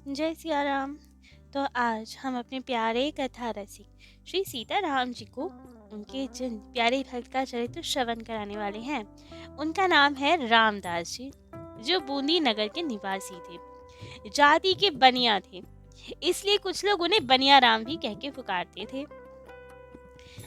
जय सिया राम। तो आज हम अपने प्यारे कथा रसिक श्री सीताराम जी को उनके जिन प्यारे भक्त का चरित्र श्रवण कराने वाले हैं, उनका नाम है रामदास जी, जो बूंदी नगर के निवासी थे। जाति के बनिया थे, इसलिए कुछ लोग उन्हें बनिया राम भी कह के पुकारते थे।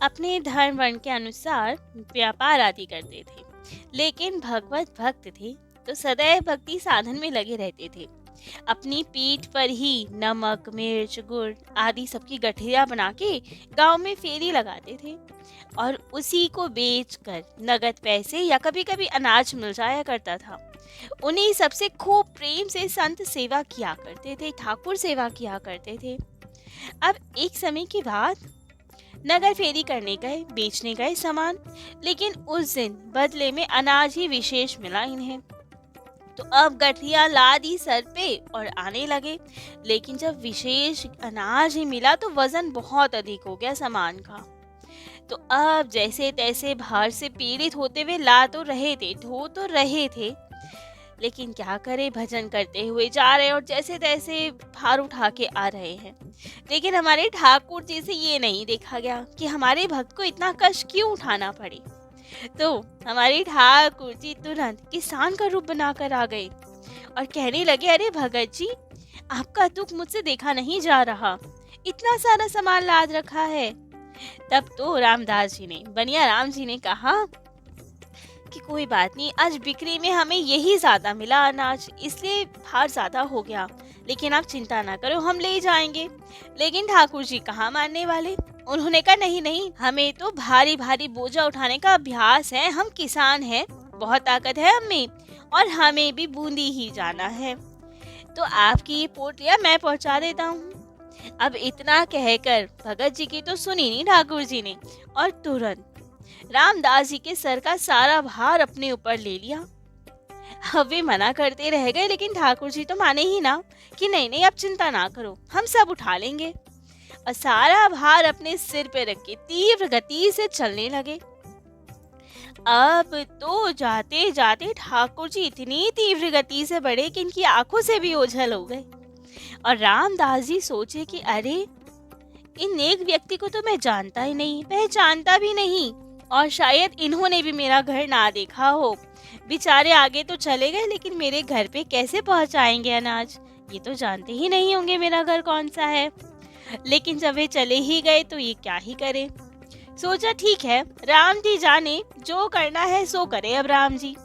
अपने धर्म वर्ण के अनुसार व्यापार आदि करते थे, लेकिन भगवत भक्त थे तो सदैव भक्ति साधन में लगे रहते थे। अपनी पीठ पर ही नमक मिर्च गुड़ आदि सबकी गठरिया बना के गांव में फेरी लगाते थे और उसी को बेचकर नगद पैसे या कभी कभी अनाज मिल जाया करता था। उन्हीं सबसे खूब प्रेम से संत सेवा किया करते थे, ठाकुर सेवा किया करते थे। अब एक समय की बात, नगर फेरी करने गए, बेचने गए सामान, लेकिन उस दिन बदले में अनाज ही विशेष मिला इन्हें। तो अब गठरिया ला दी सर पे और आने लगे, लेकिन जब विशेष अनाज ही मिला तो वजन बहुत अधिक हो गया सामान का। तो अब जैसे तैसे भार से पीड़ित होते हुए ला तो रहे थे, ढो तो रहे थे, लेकिन क्या करे, भजन करते हुए जा रहे और जैसे तैसे भार उठा के आ रहे हैं। लेकिन हमारे ठाकुर जी से ये नहीं देखा गया कि हमारे भक्त को इतना कष्ट क्यों उठाना पड़े। तो हमारे ठाकुर जी तुरंत किसान का रूप बनाकर आ गए और कहने लगे, अरे भगत जी, आपका दुख मुझसे देखा नहीं जा रहा, इतना सारा सामान लाद रखा है। तब तो रामदास जी ने, बनिया राम जी ने कहा कि कोई बात नहीं, आज बिक्री में हमें यही ज्यादा मिला अनाज, इसलिए भार ज्यादा हो गया, लेकिन आप चिंता ना करो, हम ले जाएंगे। लेकिन ठाकुर जी कहाँ मानने वाले। उन्होंने कहा, नहीं नहीं, हमें तो भारी भारी बोझा उठाने का अभ्यास है, हम किसान हैं, बहुत ताकत है हमें और हमें भी बूंदी ही जाना है, तो आपकी ये पोटलियां मैं पहुंचा देता हूँ। अब इतना कहकर भगत जी की तो सुनी नहीं ठाकुर जी ने, और तुरंत रामदास जी के सर का सारा भार अपने ऊपर ले लिया। अब वे मना करते रह गए, लेकिन ठाकुर जी तो माने ही ना कि नहीं नहीं, आप चिंता ना करो, हम सब उठा लेंगे। और सारा भार अपने सिर पे रख के तीव्र गति से चलने लगे। अब तो जाते जाते ठाकुर जी इतनी तीव्र गति से बढ़े कि इनकी आंखों से भी ओझल हो गए। और रामदास जी सोचे कि अरे, इन एक व्यक्ति को तो मैं जानता ही नहीं, पहचानता भी नहीं, और शायद इन्होंने भी मेरा घर ना देखा हो। बेचारे आगे तो चले गए, लेकिन मेरे घर पे कैसे पहुंचाएंगे अनाज, ये तो जानते ही नहीं होंगे मेरा घर कौन सा है। लेकिन जब वे चले ही गए तो ये क्या ही करे। सोचा ठीक है, राम जी जाने, जो करना है सो करे अब राम जी।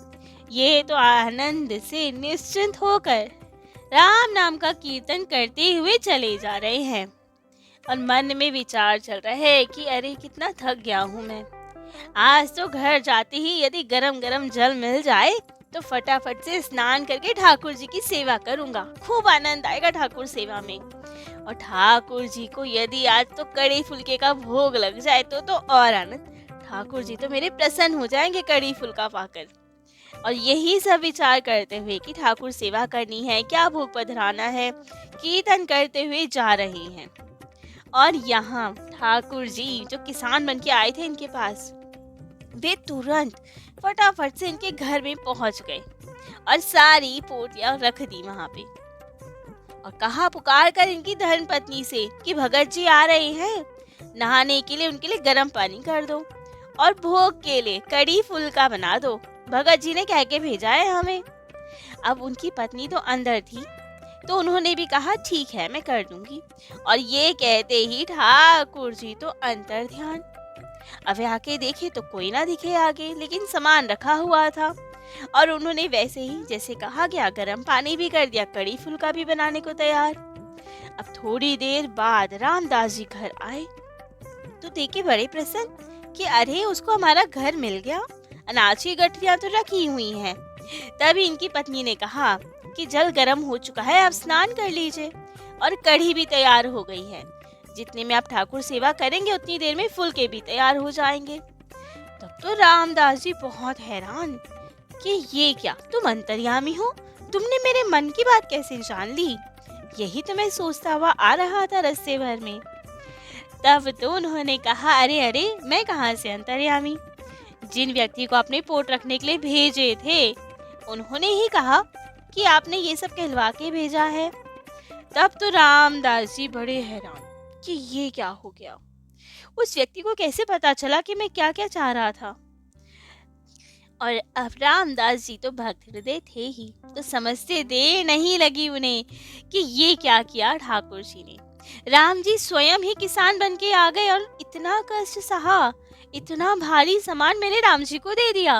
ये तो आनंद से निश्चिंत होकर राम नाम का कीर्तन करते हुए चले जा रहे हैं और मन में विचार चल रहा है कि अरे, कितना थक गया हूँ मैं, आज तो घर जाते ही यदि गरम गरम जल मिल जाए तो फटाफट से स्नान करके ठाकुर जी की सेवा करूंगा, खूब आनंद आएगा ठाकुर सेवा में। और ठाकुर जी को यदि आज तो कड़ी फुलके का भोग लग जाए तो और आनंद, ठाकुर जी तो मेरे प्रसन्न हो जाएंगे कड़ी फुलका पाकर। और यही सब विचार करते हुए कि ठाकुर सेवा करनी है, क्या भोग पधराना है, कीर्तन करते हुए जा रहे हैं। और यहाँ ठाकुर जी जो किसान बन के आए थे इनके पास, वे तुरंत फटाफट से इनके घर में पहुंच गए और सारी पोटलियां रख दी वहां पे, और कहा पुकार कर इनकी धर्म पत्नी से कि भगत जी आ रहे हैं, नहाने के लिए उनके लिए गर्म पानी कर दो और भोग के लिए कड़ी फुल्का बना दो, भगत जी ने कह के भेजा है हमें। अब उनकी पत्नी तो अंदर थी, तो उन्होंने भी कहा ठीक है, मैं कर दूंगी। और ये कहते ही ठाकुर जी तो अंतर ध्यान। अब वे आके देखे तो कोई ना दिखे आगे, लेकिन सामान रखा हुआ था और उन्होंने वैसे ही जैसे कहा गया गर्म पानी भी कर दिया, कड़ी फुल्का भी बनाने को तैयार। अब थोड़ी देर बाद रामदास जी घर आए तो देखे बड़े प्रसन्न कि अरे, उसको हमारा घर मिल गया, अनाज की गठरियां तो रखी हुई हैं। तभी इनकी पत्नी ने कहा कि जल गर्म हो चुका है, आप स्नान कर लीजिए, और कढ़ी भी तैयार हो गई है, जितने में आप ठाकुर सेवा करेंगे उतनी देर में फुलके भी तैयार हो जाएंगे। तब तो रामदास जी बहुत हैरान कि ये क्या, तुम अंतर्यामी हो, तुमने मेरे मन की बात कैसे जान ली, यही तो मैं सोचता हुआ आ रहा था रास्ते भर में। तब तो उन्होंने कहा, अरे अरे, मैं कहाँ से अंतर्यामी, जिन व्यक्ति को आपने पोट रखने के लिए भेजे थे उन्होंने ही कहा कि आपने ये सब कहलवा के भेजा है। तब तो रामदास जी बड़े हैरान कि ये क्या हो गया। उस व्यक्ति को कैसे पता चला कि मैं क्या क्या चाह रहा था। और अब रामदास जी तो भक्त हृदय थे ही, तो समझते देर नहीं लगी उन्हें कि ये क्या किया ठाकुर जी ने। राम जी स्वयं ही किसान बन के आ गए और इतना कष्ट सहा, इतना भारी सामान मैंने राम जी को दे दिया।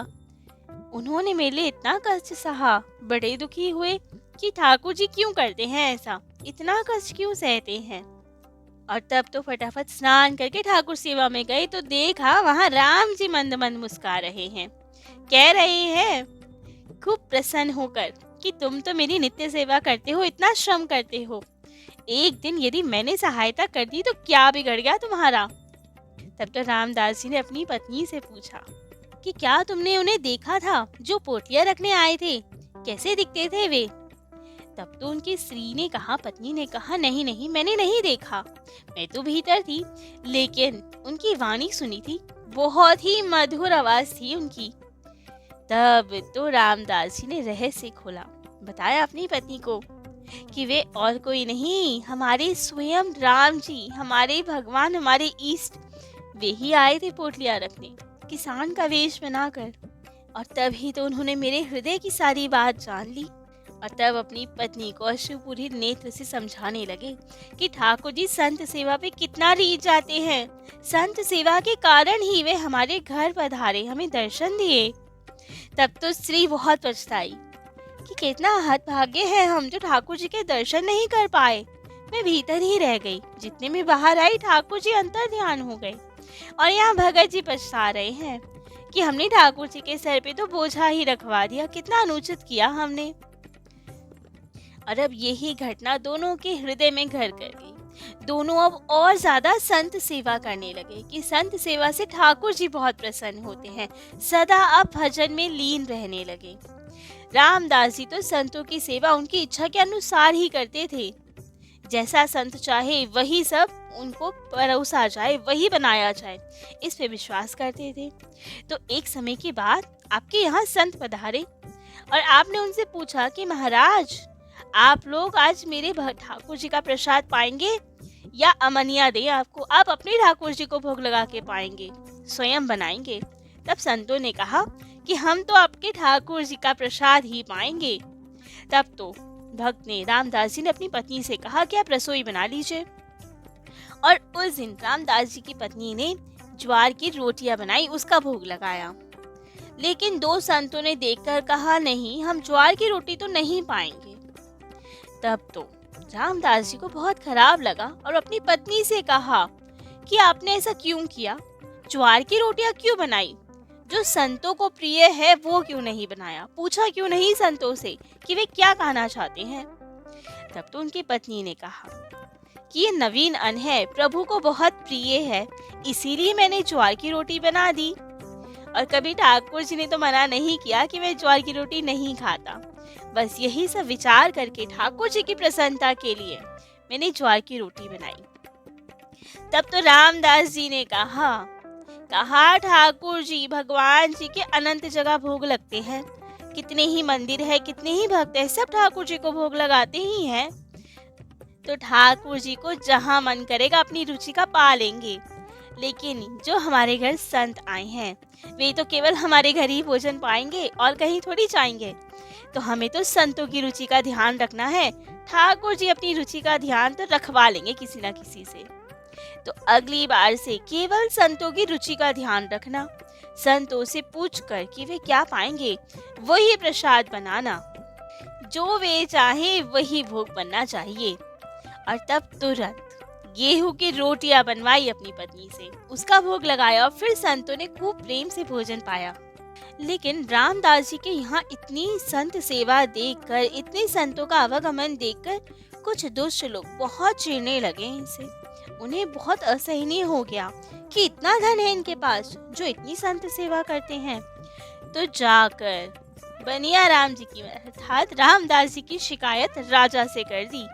उन्होंने मेरे लिए इतना कष्ट सहा, बड़े दुखी हुए कि ठाकुर जी क्यों करते हैं ऐसा, इतना कष्ट क्यों सहते हैं। और तब तो फटाफट स्नान करके ठाकुर सेवा में गए तो देखा वहां राम जी मंद मंद मुस्कुरा रहे हैं। कह रहे हैं खूब प्रसन्न होकर कि तुम तो मेरी नित्य सेवा करते हो, इतना श्रम करते हो, एक दिन यदि मैंने सहायता कर दी तो क्या बिगड़ गया तुम्हारा। तब तो रामदास जी ने अपनी पत्नी से पूछा कि क्या तुमने उन्हें देखा था जो पोटलियां रखने आए थे, कैसे दिखते थे वे। तब तो उनकी स्त्री ने कहा, पत्नी ने कहा, नहीं नहीं मैंने नहीं देखा, मैं तो भीतर थी, लेकिन उनकी वाणी सुनी थी, बहुत ही मधुर आवाज थी उनकी। तब तो रामदास जी ने रहस्य खोला, बताया अपनी पत्नी को कि वे और कोई नहीं, हमारे स्वयं राम जी, हमारे भगवान, हमारे ईष्ट, वे ही आए थे पोटलियां रखने किसान का वेश बनाकर। और तभी तो उन्होंने मेरे हृदय की सारी बात जान ली। और तब अपनी पत्नी को अश्रुपूरी नेत्र से समझाने लगे कि ठाकुर जी संत सेवा पे कितना रीझ जाते हैं, संत सेवा के कारण ही वे हमारे घर पधारे, हमें दर्शन दिए। तब तो स्त्री बहुत पछताई कि कितना हतभाग्य है हम जो ठाकुर जी के दर्शन नहीं कर पाए। मैं भीतर ही रह गई, जितने में बाहर आई ठाकुर जी अंतर ध्यान हो गए। और यहाँ भगत जी पछता रहे हैं कि हमने ठाकुर जी के सर पे तो बोझा ही रखवा दिया, कितना अनुचित किया हमने। और अब यही घटना दोनों के हृदय में घर कर गई। दोनों अब और ज्यादा संत सेवा करने लगे कि संत सेवा से ठाकुर जी बहुत प्रसन्न होते हैं, सदा अब भजन में लीन रहने लगे। रामदास जी तो संतों की सेवा उनकी इच्छा के अनुसार ही करते थे, जैसा संत चाहे वही सब उनको परोसा जाए, वही बनाया जाए, इस पे विश्वास करते थे। तो एक समय के बाद आपके यहाँ संत पधारे और आपने उनसे पूछा कि महाराज, आप लोग आज मेरे ठाकुर जी का प्रसाद पाएंगे या अमनिया दे आपको, आप अपने ठाकुर जी को भोग लगा के पाएंगे, स्वयं बनाएंगे। तब संतों ने कहा कि हम तो आपके ठाकुर जी का प्रसाद ही पाएंगे। तब तो भक्त ने, रामदास जी ने अपनी पत्नी से कहा कि आप रसोई बना लीजिए। और उस दिन रामदास जी की पत्नी ने ज्वार की रोटियां बनाई, उसका भोग लगाया। लेकिन दो संतों ने देखकर कहा, नहीं, हम ज्वार की रोटी तो नहीं पाएंगे। तब तो रामदास जी को बहुत खराब लगा और अपनी पत्नी से कहा कि आपने ऐसा क्यों किया, ज्वार की रोटियां क्यों बनाई, जो संतों को प्रिय है वो क्यों नहीं बनाया, पूछा क्यों नहीं संतों से कि वे क्या कहना चाहते हैं। तब तो उनकी पत्नी ने कहा कि ये नवीन अन्न है, प्रभु को बहुत प्रिय है, इसीलिए मैंने ज्वार की रोटी बना दी। और कभी ठाकुर जी ने तो मना नहीं किया कि मैं ज्वार की रोटी नहीं खाता। बस यही सब विचार करके ठाकुर जी की प्रसन्नता के लिए मैंने ज्वार की रोटी बनाई। तब तो रामदास जी ने कहा ठाकुर जी, भगवान जी के अनंत जगह भोग लगते हैं, कितने ही मंदिर है, कितने ही भक्त है, सब ठाकुर जी को भोग लगाते ही हैं। तो ठाकुर जी को जहाँ मन करेगा अपनी रुचि का पा लेंगे, लेकिन जो हमारे घर संत आए हैं वे तो केवल हमारे घर ही भोजन पाएंगे और कहीं थोड़ी जाएंगे। तो हमें तो संतों की रुचि का ध्यान रखना है, ठाकुर जी अपनी रुचि का ध्यान तो रखवा लेंगे किसी न किसी से। तो अगली बार से केवल संतों की रुचि का ध्यान रखना, संतों से पूछकर कि वे क्या पाएंगे वही प्रसाद बनाना, जो वे चाहे वही भोग बनना चाहिए। और तब तुरंत गेहूं की रोटियां बनवाई अपनी पत्नी से, उसका भोग लगाया और फिर संतों ने खूब प्रेम से भोजन पाया। लेकिन रामदास जी के यहाँ इतनी संत सेवा देखकर, इतने संतों का आवागमन देखकर कुछ दुष्ट लोग बहुत चिढ़ने लगे इनसे। उन्हें बहुत असहनीय हो गया कि इतना धन है इनके पास जो इतनी संत सेवा करते हैं। तो जाकर बनिया राम जी की अर्थात रामदास जी की शिकायत राजा से कर दी।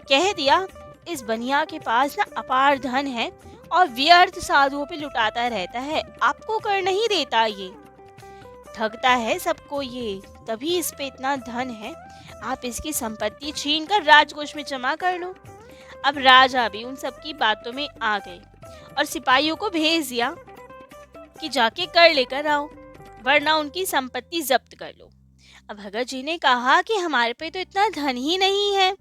कह दिया, इस बनिया के पास ना अपार धन है और व्यर्थ साधुओं पे लुटाता रहता है, आपको कर नहीं देता, ये ठगता है सबको, ये तभी इस पे इतना धन है, आप इसकी संपत्ति छीन कर राजकोष में जमा कर लो। अब राजा भी उन सबकी बातों में आ गए और सिपाहियों को भेज दिया कि जाके कर लेकर आओ, वरना उनकी संपत्ति जब्त कर लो। अब भगत जी ने कहा कि हमारे पे तो इतना धन ही नहीं है,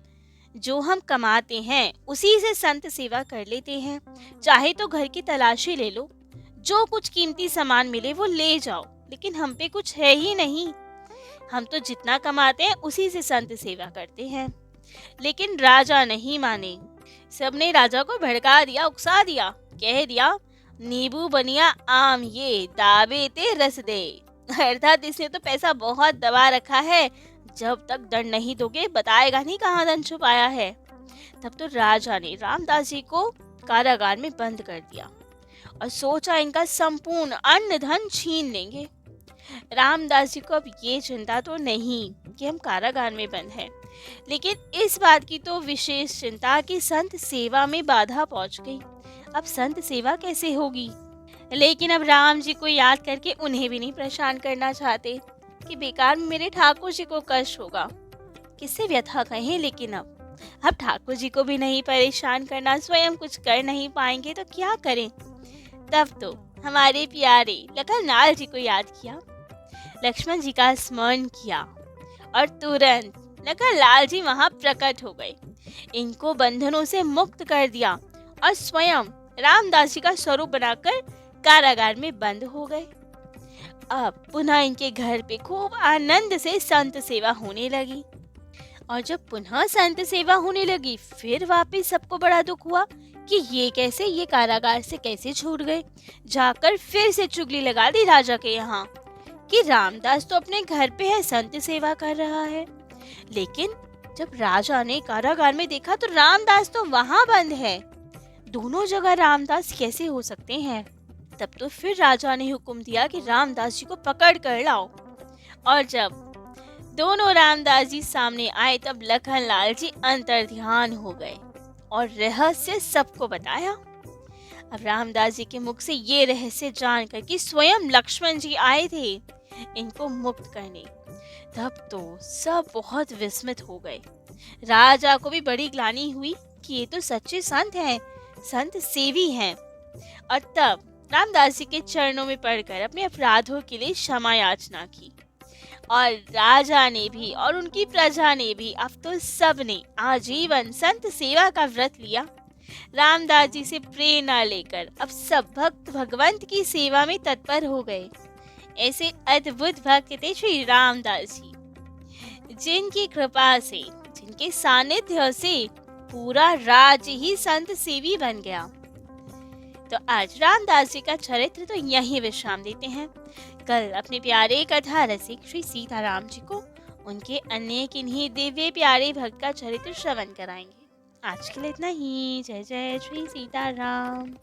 जो हम कमाते हैं उसी से संत सेवा कर लेते हैं। चाहे तो घर की तलाशी ले लो, जो कुछ कीमती सामान मिले वो ले जाओ, लेकिन हम पे कुछ है ही नहीं। हम तो जितना कमाते हैं उसी से संत सेवा करते हैं। लेकिन राजा नहीं माने। सबने राजा को भड़का दिया, उकसा दिया, कह दिया नींबू बनिया आम ये दावे ते रस दे। अर्थात इसने तो पैसा बहुत दबा रखा है, जब तक दंड नहीं दोगे बताएगा नहीं कहाँ धन छुपाया है। तब तो राजा ने रामदास जी को कारागार में बंद कर दिया और सोचा इनका संपूर्ण अन्न धन छीन लेंगे। रामदास जी को अब ये चिंता तो नहीं कि हम कारागार में बंद हैं, लेकिन इस बात की तो विशेष चिंता कि संत सेवा में बाधा पहुंच गई। अब संत सेवा कैसे होगी? लेकिन अब राम जी को याद करके उन्हें भी नहीं परेशान करना चाहते कि बेकार में मेरे ठाकुर जी को कष्ट होगा। किससे व्यथा कहें, लेकिन अब ठाकुर जी को भी नहीं परेशान करना, स्वयं कुछ कर नहीं पाएंगे तो क्या करें। तब तो हमारे प्यारे लखन लाल जी को याद किया, लक्ष्मण जी का स्मरण किया और तुरंत लखन लाल जी वहां प्रकट हो गए। इनको बंधनों से मुक्त कर दिया और स्वयं रामदास जी का स्वरूप बनाकर कारागार में बंद हो गए। अब पुनः इनके घर पे खूब आनंद से संत सेवा होने लगी। और जब पुनः संत सेवा होने लगी, फिर वापस सबको बड़ा दुख हुआ कि ये कारागार से कैसे छूट गए। जाकर फिर से चुगली लगा दी राजा के यहाँ कि रामदास तो अपने घर पे है, संत सेवा कर रहा है। लेकिन जब राजा ने कारागार में देखा तो रामदास तो वहाँ बंद है। दोनों जगह रामदास कैसे हो सकते हैं? तब तो फिर राजा ने हुक्म दिया कि रामदास जी को पकड़ कर लाओ। और जब दोनों रामदास जी सामने आए तब लखन लाल जी अंतर्ध्यान हो गए और रहस्य सबको बताया। अब रामदास जी के मुख से ये रहस्य जानकर कि स्वयं लक्ष्मण जी आए थे इनको मुक्त करने, तब तो सब बहुत विस्मित हो गए। राजा को भी बड़ी ग्लानि हुई कि ये तो सच्चे संत हैं, संत सेवी हैं। और तब रामदास जी के चरणों में पड़कर अपने अपराधों के लिए क्षमा याचना की। और राजा ने भी और उनकी प्रजा ने भी, अब तो सब ने आजीवन संत सेवा का व्रत लिया। रामदास जी से प्रेरणा लेकर अब सब भक्त भगवंत की सेवा में तत्पर हो गए। ऐसे अद्भुत भक्त थे श्री रामदास जी, जिनकी कृपा से, जिनके सानिध्य से पूरा राज्य ही संत सेवी बन गया। तो आज रामदास जी का चरित्र तो यहीं विश्राम देते हैं। कल अपने प्यारे कथा रसिक श्री सीताराम जी को उनके अन्य किन्हीं दिव्य प्यारे भक्त का चरित्र श्रवण कराएंगे। आज के लिए इतना ही। जय जय श्री सीताराम।